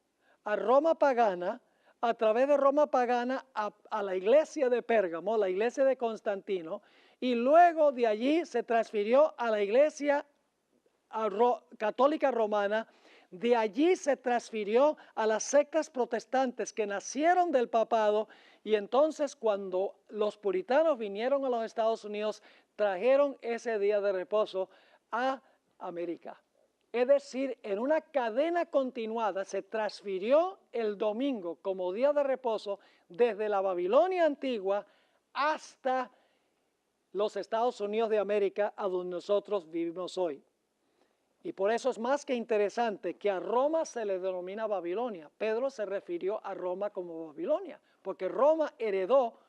a Roma pagana, a través de Roma pagana a la iglesia de Pérgamo, la iglesia de Constantino, y luego de allí se transfirió a la iglesia católica romana. De allí se transfirió a las sectas protestantes que nacieron del papado, y entonces cuando los puritanos vinieron a los Estados Unidos, trajeron ese día de reposo a América. Es decir, en una cadena continuada se transfirió el domingo como día de reposo desde la Babilonia antigua hasta los Estados Unidos de América, a donde nosotros vivimos hoy. Y por eso es más que interesante que a Roma se le denomina Babilonia. Pedro se refirió a Roma como Babilonia, porque Roma heredó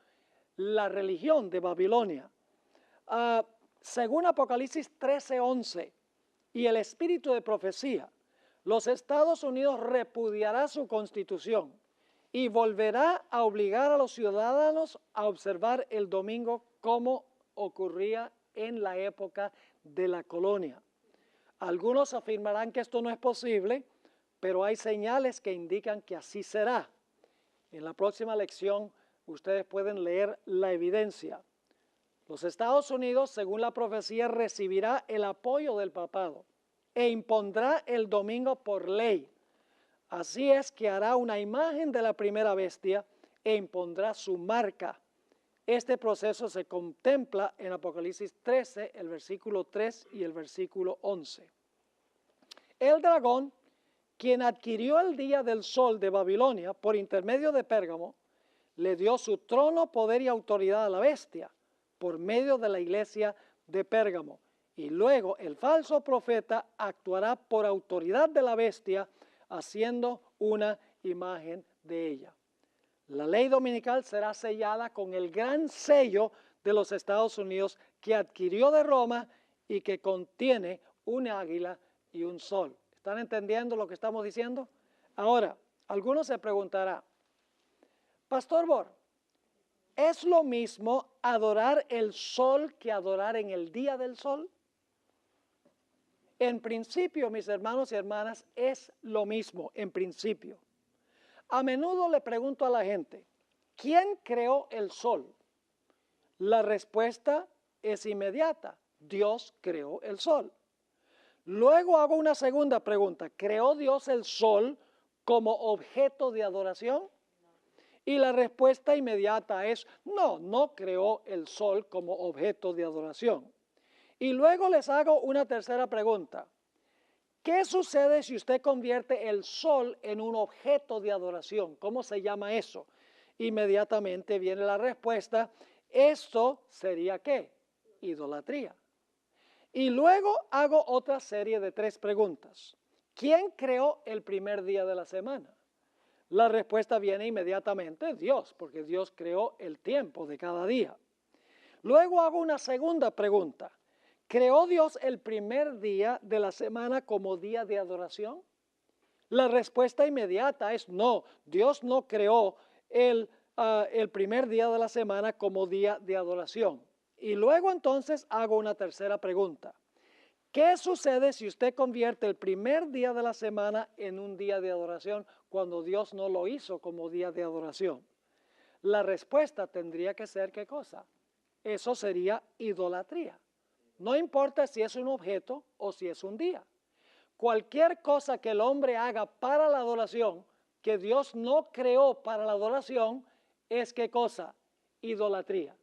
la religión de Babilonia. Según Apocalipsis 13:11 y el espíritu de profecía, los Estados Unidos repudiará su constitución y volverá a obligar a los ciudadanos a observar el domingo como ocurría en la época de la colonia. Algunos afirmarán que esto no es posible, pero hay señales que indican que así será. En la próxima lección ustedes pueden leer la evidencia. Los Estados Unidos, según la profecía, recibirá el apoyo del papado e impondrá el domingo por ley. Así es que hará una imagen de la primera bestia e impondrá su marca. Este proceso se contempla en Apocalipsis 13, el versículo 3 y el versículo 11. El dragón, quien adquirió el día del sol de Babilonia por intermedio de Pérgamo, le dio su trono, poder y autoridad a la bestia por medio de la iglesia de Pérgamo. Y luego el falso profeta actuará por autoridad de la bestia, haciendo una imagen de ella. La ley dominical será sellada con el gran sello de los Estados Unidos que adquirió de Roma y que contiene un águila y un sol. ¿Están entendiendo lo que estamos diciendo? Ahora, algunos se preguntarán, Pastor Bor, ¿es lo mismo adorar el sol que adorar en el día del sol? En principio, mis hermanos y hermanas, es lo mismo, en principio. A menudo le pregunto a la gente, ¿quién creó el sol? La respuesta es inmediata, Dios creó el sol. Luego hago una segunda pregunta, ¿creó Dios el sol como objeto de adoración? Y la respuesta inmediata es, no, no creó el sol como objeto de adoración. Y luego les hago una tercera pregunta. ¿Qué sucede si usted convierte el sol en un objeto de adoración? ¿Cómo se llama eso? Inmediatamente viene la respuesta, esto sería ¿qué? Idolatría. Y luego hago otra serie de 3 preguntas. ¿Quién creó el primer día de la semana? La respuesta viene inmediatamente, Dios, porque Dios creó el tiempo de cada día. Luego hago una segunda pregunta. ¿Creó Dios el primer día de la semana como día de adoración? La respuesta inmediata es no, Dios no creó el el primer día de la semana como día de adoración. Y luego entonces hago una tercera pregunta. ¿Qué sucede si usted convierte el primer día de la semana en un día de adoración cuando Dios no lo hizo como día de adoración? La respuesta tendría que ser ¿qué cosa? Eso sería idolatría. No importa si es un objeto o si es un día. Cualquier cosa que el hombre haga para la adoración, que Dios no creó para la adoración, es ¿qué cosa? Idolatría.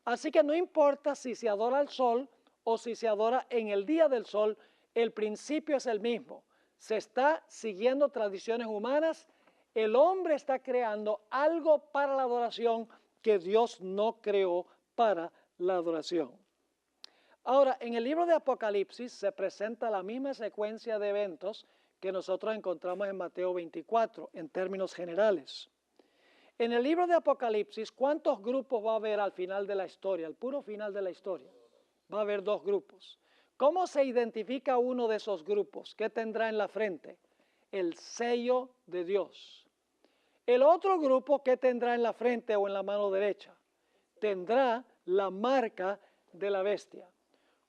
Así que no importa si se adora al sol o si se adora en el día del sol, el principio es el mismo. Se está siguiendo tradiciones humanas, el hombre está creando algo para la adoración que Dios no creó para la adoración. Ahora, en el libro de Apocalipsis se presenta la misma secuencia de eventos que nosotros encontramos en Mateo 24, en términos generales. En el libro de Apocalipsis, ¿cuántos grupos va a haber al final de la historia, al puro final de la historia? Va a haber 2 grupos. ¿Cómo se identifica uno de esos grupos? ¿Qué tendrá en la frente? El sello de Dios. El otro grupo, ¿qué tendrá en la frente o en la mano derecha? Tendrá la marca de la bestia.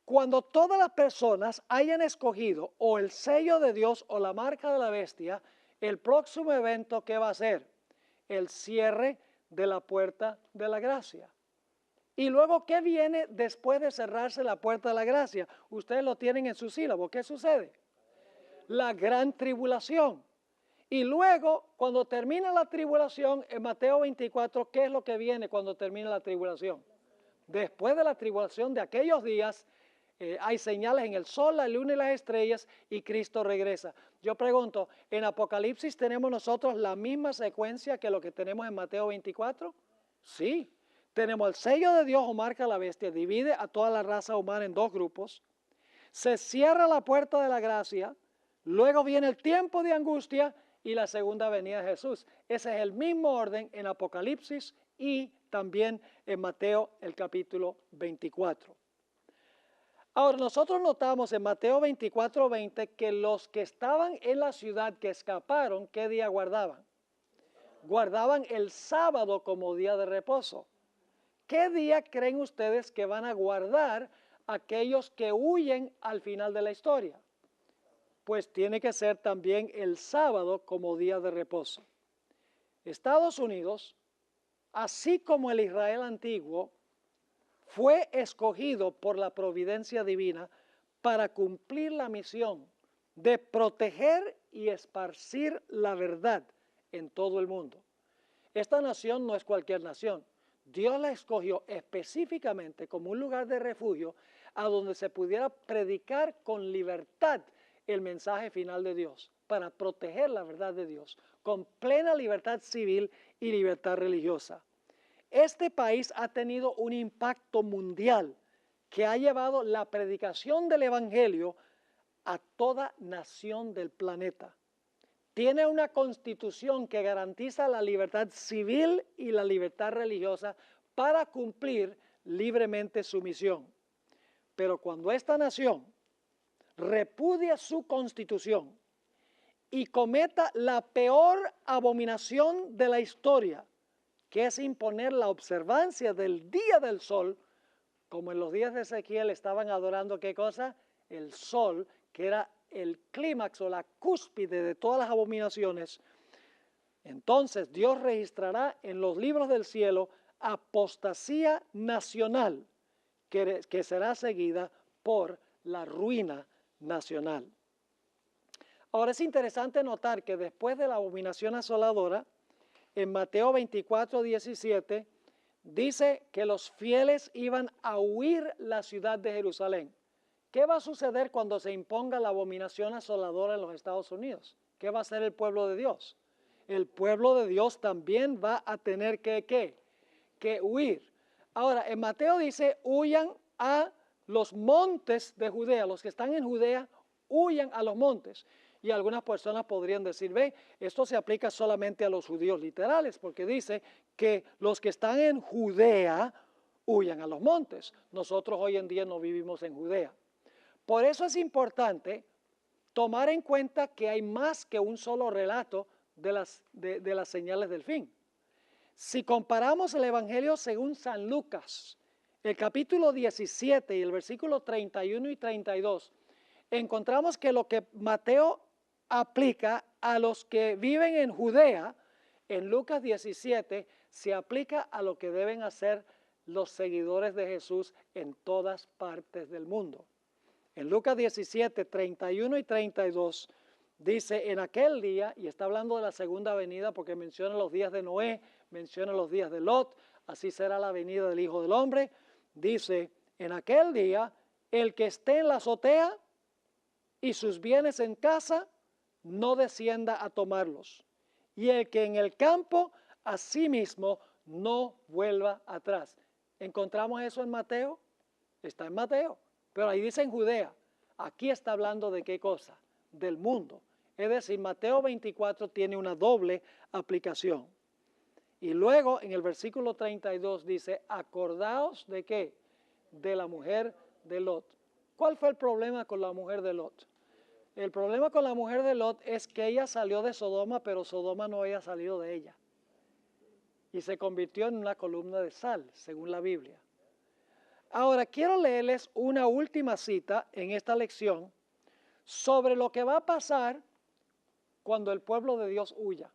Cuando todas las personas hayan escogido o el sello de Dios o la marca de la bestia, el próximo evento, ¿qué va a ser? El cierre de la puerta de la gracia. Y luego, ¿qué viene después de cerrarse la puerta de la gracia? Ustedes lo tienen en su sílabo. ¿Qué sucede? La gran tribulación. Y luego, cuando termina la tribulación, en Mateo 24, ¿qué es lo que viene cuando termina la tribulación? Después de la tribulación de aquellos días, hay señales en el sol, la luna y las estrellas, y Cristo regresa. Yo pregunto, ¿en Apocalipsis tenemos nosotros la misma secuencia que lo que tenemos en Mateo 24? Sí. Tenemos el sello de Dios o marca la bestia, divide a toda la raza humana en 2 grupos. Se cierra la puerta de la gracia, luego viene el tiempo de angustia y la segunda venida de Jesús. Ese es el mismo orden en Apocalipsis y también en Mateo el capítulo 24. Ahora, nosotros notamos en Mateo 24:20 que los que estaban en la ciudad que escaparon, ¿qué día guardaban? Guardaban el sábado como día de reposo. ¿Qué día creen ustedes que van a guardar aquellos que huyen al final de la historia? Pues tiene que ser también el sábado como día de reposo. Estados Unidos, así como el Israel antiguo, fue escogido por la providencia divina para cumplir la misión de proteger y esparcir la verdad en todo el mundo. Esta nación no es cualquier nación. Dios la escogió específicamente como un lugar de refugio a donde se pudiera predicar con libertad el mensaje final de Dios, para proteger la verdad de Dios, con plena libertad civil y libertad religiosa. Este país ha tenido un impacto mundial que ha llevado la predicación del Evangelio a toda nación del planeta. Tiene una constitución que garantiza la libertad civil y la libertad religiosa para cumplir libremente su misión. Pero cuando esta nación repudia su constitución y cometa la peor abominación de la historia, que es imponer la observancia del día del sol, como en los días de Ezequiel estaban adorando, ¿qué cosa? El sol, que era el clímax o la cúspide de todas las abominaciones. Entonces Dios registrará en los libros del cielo apostasía nacional, que será seguida por la ruina nacional. Ahora es interesante notar que después de la abominación asoladora, en Mateo 24:17, dice que los fieles iban a huir la ciudad de Jerusalén. ¿Qué va a suceder cuando se imponga la abominación asoladora en los Estados Unidos? ¿Qué va a hacer el pueblo de Dios? El pueblo de Dios también va a tener que huir. Ahora, en Mateo dice, huyan a los montes de Judea. Los que están en Judea, huyan a los montes. Y algunas personas podrían decir, ve, esto se aplica solamente a los judíos literales, porque dice que los que están en Judea huyan a los montes. Nosotros hoy en día no vivimos en Judea. Por eso es importante tomar en cuenta que hay más que un solo relato de las señales del fin. Si comparamos el Evangelio según San Lucas, el capítulo 17 y el versículo 31 y 32, encontramos que lo que Mateo aplica a los que viven en Judea, en Lucas 17, se aplica a lo que deben hacer los seguidores de Jesús en todas partes del mundo. En Lucas 17, 31 y 32, dice, en aquel día, y está hablando de la segunda venida porque menciona los días de Noé, menciona los días de Lot, así será la venida del Hijo del Hombre. Dice, en aquel día, el que esté en la azotea y sus bienes en casa, no descienda a tomarlos. Y el que en el campo, asimismo, no vuelva atrás. ¿Encontramos eso en Mateo? Está en Mateo, pero ahí dice en Judea. Aquí está hablando de qué cosa, del mundo. Es decir, Mateo 24 tiene una doble aplicación. Y luego en el versículo 32 dice, acordaos de qué, de la mujer de Lot. ¿Cuál fue el problema con la mujer de Lot? El problema con la mujer de Lot es que ella salió de Sodoma, pero Sodoma no había salido de ella. Y se convirtió en una columna de sal, según la Biblia. Ahora, quiero leerles una última cita en esta lección sobre lo que va a pasar cuando el pueblo de Dios huya.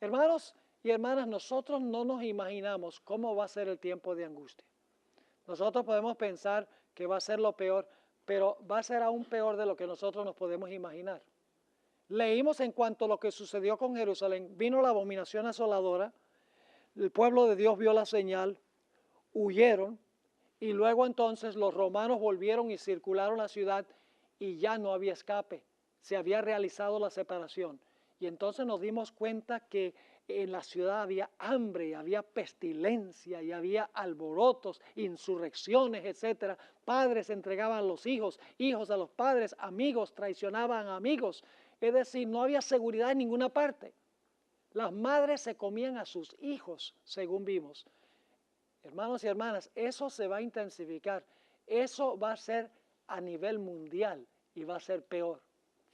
Hermanos y hermanas, nosotros no nos imaginamos cómo va a ser el tiempo de angustia. Nosotros podemos pensar que va a ser lo peor, pero va a ser aún peor de lo que nosotros nos podemos imaginar. Leímos en cuanto a lo que sucedió con Jerusalén, vino la abominación asoladora, el pueblo de Dios vio la señal, huyeron, y luego entonces los romanos volvieron y circularon la ciudad y ya no había escape, se había realizado la separación. Y entonces nos dimos cuenta que en la ciudad había hambre, había pestilencia y había alborotos, insurrecciones, etcétera. Padres entregaban a los hijos, hijos a los padres, amigos traicionaban a amigos. Es decir, no había seguridad en ninguna parte. Las madres se comían a sus hijos, según vimos. Hermanos y hermanas, eso se va a intensificar. Eso va a ser a nivel mundial y va a ser peor.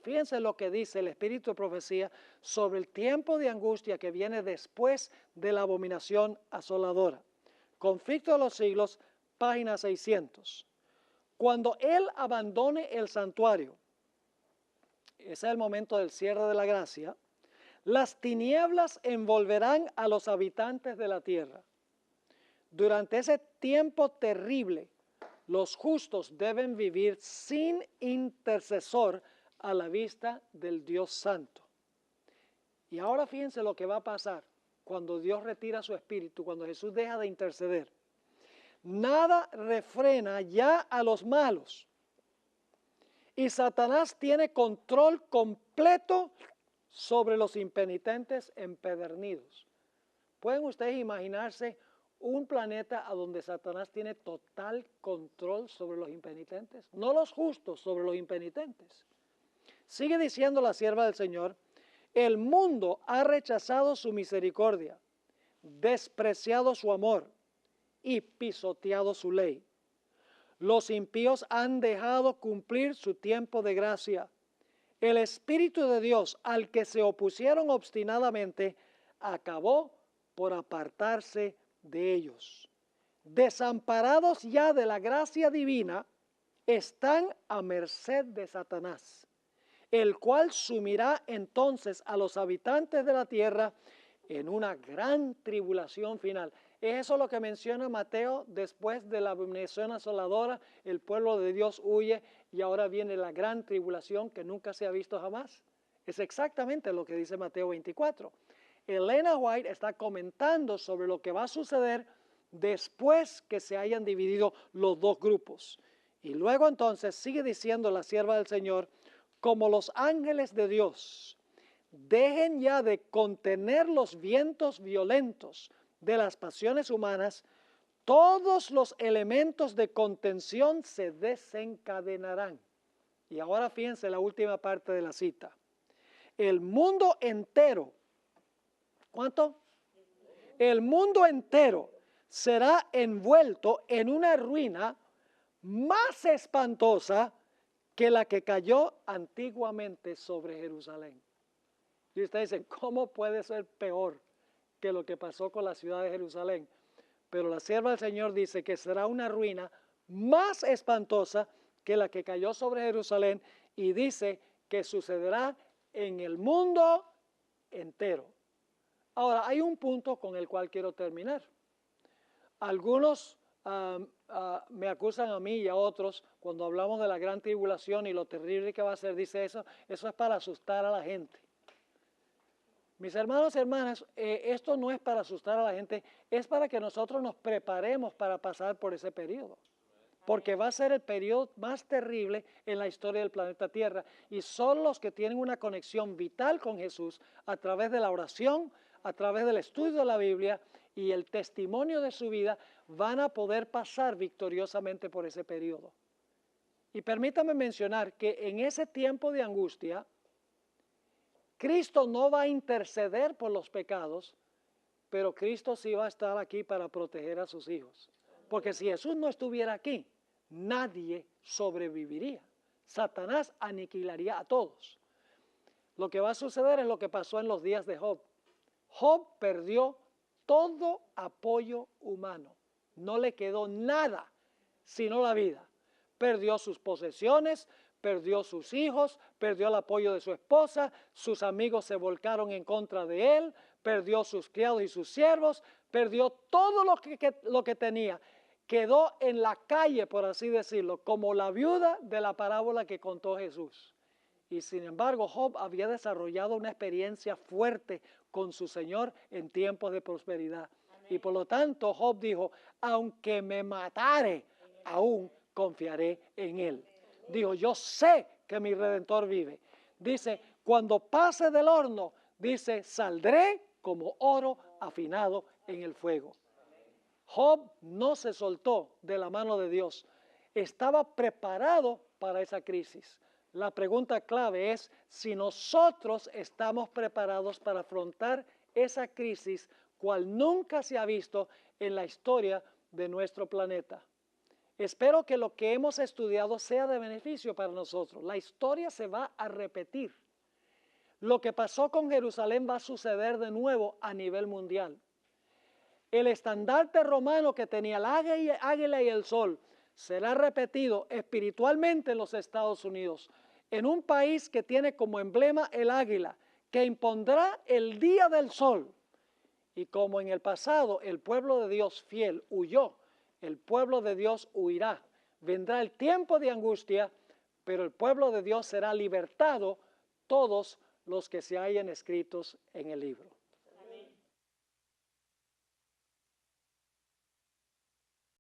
Fíjense lo que dice el Espíritu de Profecía sobre el tiempo de angustia que viene después de la abominación asoladora. Conflicto de los siglos, página 600. Cuando Él abandone el santuario, ese es el momento del cierre de la gracia, las tinieblas envolverán a los habitantes de la tierra. Durante ese tiempo terrible, los justos deben vivir sin intercesor a la vista del Dios Santo. Y ahora fíjense lo que va a pasar cuando Dios retira su espíritu, cuando Jesús deja de interceder. Nada refrena ya a los malos. Y Satanás tiene control completo sobre los impenitentes empedernidos. ¿Pueden ustedes imaginarse un planeta a donde Satanás tiene total control sobre los impenitentes? No los justos, sobre los impenitentes. Sigue diciendo la sierva del Señor, el mundo ha rechazado su misericordia, despreciado su amor y pisoteado su ley. Los impíos han dejado cumplir su tiempo de gracia. El Espíritu de Dios, al que se opusieron obstinadamente, acabó por apartarse de ellos. Desamparados ya de la gracia divina, están a merced de Satanás, el cual sumirá entonces a los habitantes de la tierra en una gran tribulación final. ¿Es eso lo que menciona Mateo después de la abominación asoladora? El pueblo de Dios huye y ahora viene la gran tribulación que nunca se ha visto jamás. Es exactamente lo que dice Mateo 24. Elena White está comentando sobre lo que va a suceder después que se hayan dividido los dos grupos. Y luego entonces sigue diciendo la sierva del Señor, como los ángeles de Dios dejen ya de contener los vientos violentos de las pasiones humanas, todos los elementos de contención se desencadenarán. Y ahora fíjense la última parte de la cita. El mundo entero, ¿cuánto? El mundo entero será envuelto en una ruina más espantosa que la que cayó antiguamente sobre Jerusalén. Y ustedes dicen, ¿cómo puede ser peor que lo que pasó con la ciudad de Jerusalén. Pero la sierva del Señor dice que será una ruina más espantosa que la que cayó sobre Jerusalén, y dice que sucederá en el mundo entero. Ahora, hay un punto con el cual quiero terminar. Algunos me acusan a mí y a otros cuando hablamos de la gran tribulación y lo terrible que va a ser. Dice eso es para asustar a la gente. Mis hermanos y hermanas, esto no es para asustar a la gente, es para que nosotros nos preparemos para pasar por ese periodo. Porque va a ser el periodo más terrible en la historia del planeta Tierra. Y son los que tienen una conexión vital con Jesús a través de la oración, a través del estudio de la Biblia y el testimonio de su vida, van a poder pasar victoriosamente por ese periodo. Y permítame mencionar que en ese tiempo de angustia, Cristo no va a interceder por los pecados, pero Cristo sí va a estar aquí para proteger a sus hijos. Porque si Jesús no estuviera aquí, nadie sobreviviría. Satanás aniquilaría a todos. Lo que va a suceder es lo que pasó en los días de Job. Job perdió todo apoyo humano. No le quedó nada sino la vida. Perdió sus posesiones, perdió sus hijos, perdió el apoyo de su esposa, sus amigos se volcaron en contra de él, perdió sus criados y sus siervos, perdió todo lo que tenía. Quedó en la calle, por así decirlo, como la viuda de la parábola que contó Jesús. Y sin embargo, Job había desarrollado una experiencia fuerte con su Señor en tiempos de prosperidad. Amén. Y por lo tanto, Job dijo, aunque me matare, aún confiaré en Él. Dijo, yo sé que mi Redentor vive. Dice, cuando pase del horno, dice, saldré como oro afinado en el fuego. Job no se soltó de la mano de Dios. Estaba preparado para esa crisis. La pregunta clave es si nosotros estamos preparados para afrontar esa crisis, cual nunca se ha visto en la historia de nuestro planeta. Espero que lo que hemos estudiado sea de beneficio para nosotros. La historia se va a repetir. Lo que pasó con Jerusalén va a suceder de nuevo a nivel mundial. El estandarte romano que tenía el águila y el sol será repetido espiritualmente en los Estados Unidos, en un país que tiene como emblema el águila, que impondrá el día del sol. Y como en el pasado el pueblo de Dios fiel huyó, el pueblo de Dios huirá. Vendrá el tiempo de angustia, pero el pueblo de Dios será libertado, todos los que se hayan escritos en el libro.